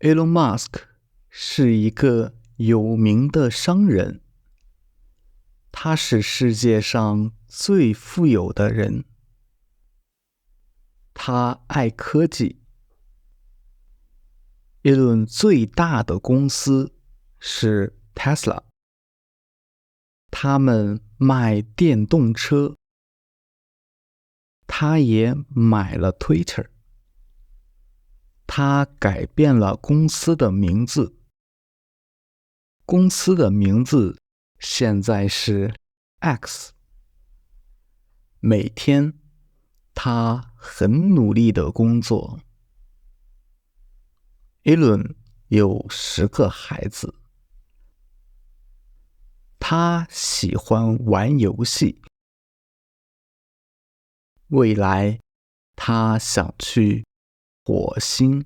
Elon Musk 是一个有名的商人，他是世界上最富有的人。他爱科技。耶伦最大的公司是 Tesla，他们卖电动车。他也买了 Twitter，他改变了公司的名字。公司的名字现在是 X。每天，他很努力的工作。艾伦有10个孩子。他喜欢玩游戏。未来，他想去火星。